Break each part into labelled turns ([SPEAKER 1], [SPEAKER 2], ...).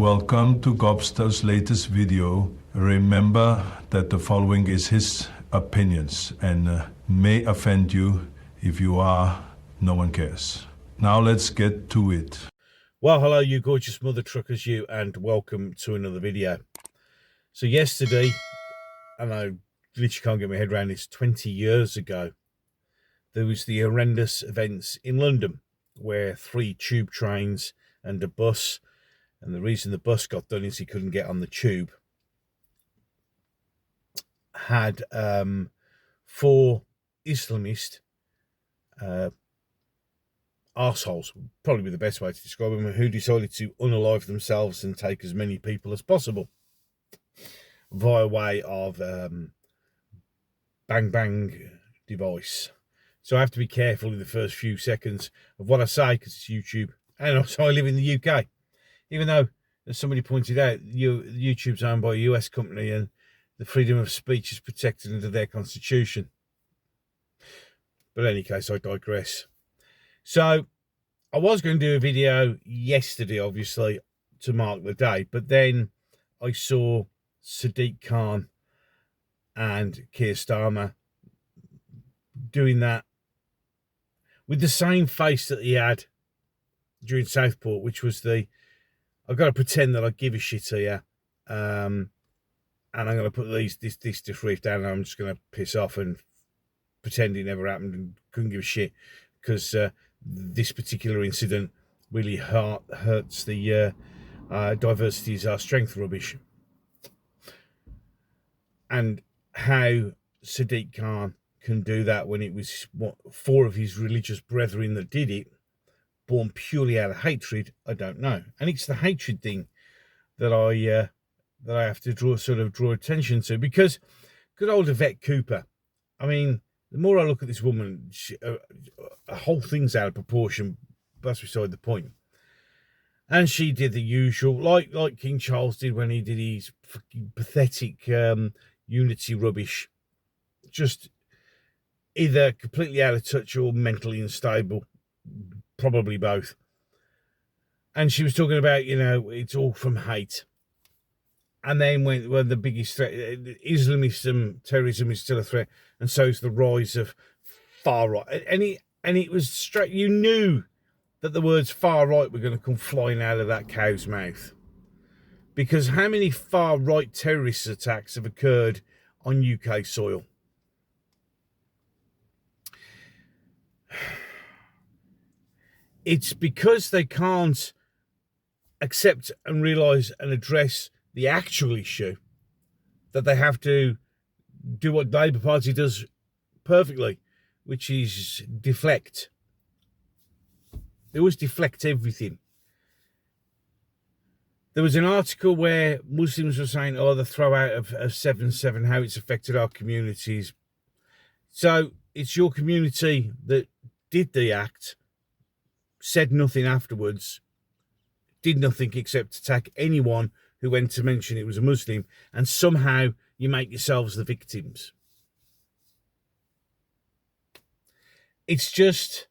[SPEAKER 1] Welcome to Gobster's latest video. Remember that the following is his opinions and may offend you. If you are, no one cares. Now let's get to it.
[SPEAKER 2] Well, hello you gorgeous mother truckers, you, and welcome to another video. So yesterday, and I literally can't get my head around this, 20 years ago, there was the horrendous events in London where 3 tube trains and a bus, and the reason the bus got done is he couldn't get on the tube, had 4 Islamist arseholes, probably be the best way to describe them, who decided to unalive themselves and take as many people as possible via way of bang bang device. So I have to be careful in the first few seconds of what I say because it's YouTube, and also I live in the UK. Even though, as somebody pointed out, YouTube's owned by a US company and the freedom of speech is protected under their constitution. But in any case, I digress. So I was going to do a video yesterday, obviously, to mark the day, but then I saw Sadiq Khan and Keir Starmer doing that with the same face that he had during Southport, which was the, I've got to pretend that I give a shit here, and I'm going to put this reef down, and I'm just going to piss off and pretend it never happened and couldn't give a shit, because this particular incident really hurts the diversity is our strength rubbish. And how Sadiq Khan can do that when it was 4 of his religious brethren that did it, born purely out of hatred, I don't know. And it's the hatred thing that I have to draw attention to, because good old Yvette Cooper, I mean, the more I look at this woman, the whole thing's out of proportion. That's beside the point. And she did the usual, like King Charles did when he did his fucking pathetic unity rubbish. Just either completely out of touch or mentally unstable. Probably both. And she was talking about, you know, it's all from hate. And then when the biggest threat, Islamism, terrorism is still a threat, and so is the rise of far right. And it was straight. You knew that the words far right were going to come flying out of that cow's mouth, because how many far right terrorist attacks have occurred on UK soil? It's because they can't accept and realise and address the actual issue that they have to do what the Labour Party does perfectly, which is deflect. They always deflect everything. There was an article where Muslims were saying, oh, the throwout of 7/7, how it's affected our communities. So it's your community that did the act, said nothing afterwards, did nothing except attack anyone who went to mention it was a Muslim, and somehow you make yourselves the victims. It's just,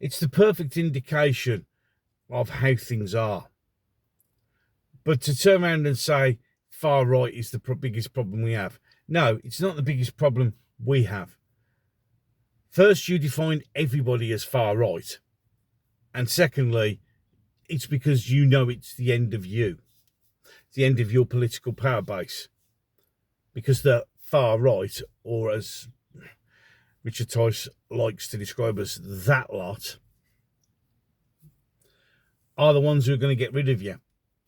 [SPEAKER 2] it's the perfect indication of how things are. But to turn around and say far right is the biggest problem we have. No, it's not the biggest problem we have. First, you defined everybody as far right. And secondly, it's because you know it's the end of you. It's the end of your political power base. Because the far right, or as Richard Tice likes to describe as that lot, are the ones who are going to get rid of you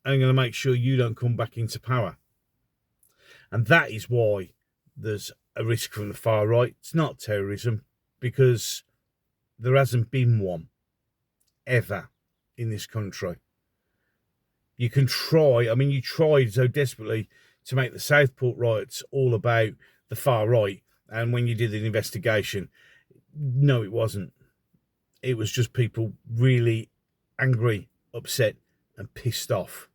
[SPEAKER 2] and are going to make sure you don't come back into power. And that is why there's a risk from the far right. It's not terrorism, because there hasn't been one ever in this country. You can try, I mean, you tried so desperately to make the Southport riots all about the far right, and when you did the investigation, no, it wasn't. It was just people really angry, upset and pissed off.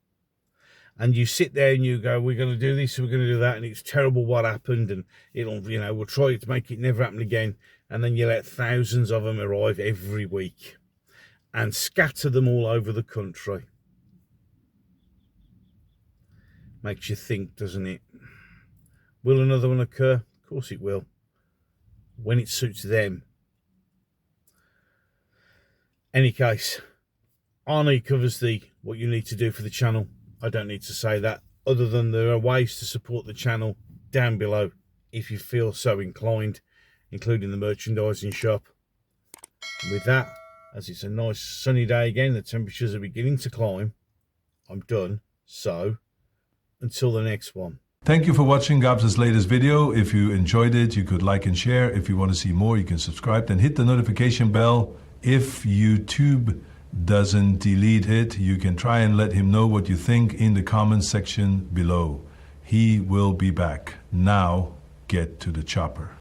[SPEAKER 2] And you sit there and you go, we're going to do this, we're going to do that, and it's terrible what happened, and it'll, you know, we'll try to make it never happen again. And then you let thousands of them arrive every week. and scatter them all over the country. Makes you think, doesn't it? Will another one occur? Of course it will, when it suits them. Any case, Arnie covers what you need to do for the channel. I don't need to say that, other than there are ways to support the channel down below if you feel so inclined, including the merchandising shop. And with that, as it's a nice sunny day again, the temperatures are beginning to climb, I'm done. So, until the next one.
[SPEAKER 1] Thank you for watching Gabs' latest video. If you enjoyed it, you could like and share. If you want to see more, you can subscribe and hit the notification bell. If YouTube doesn't delete it, you can try and let him know what you think in the comments section below. He will be back. Now, get to the chopper.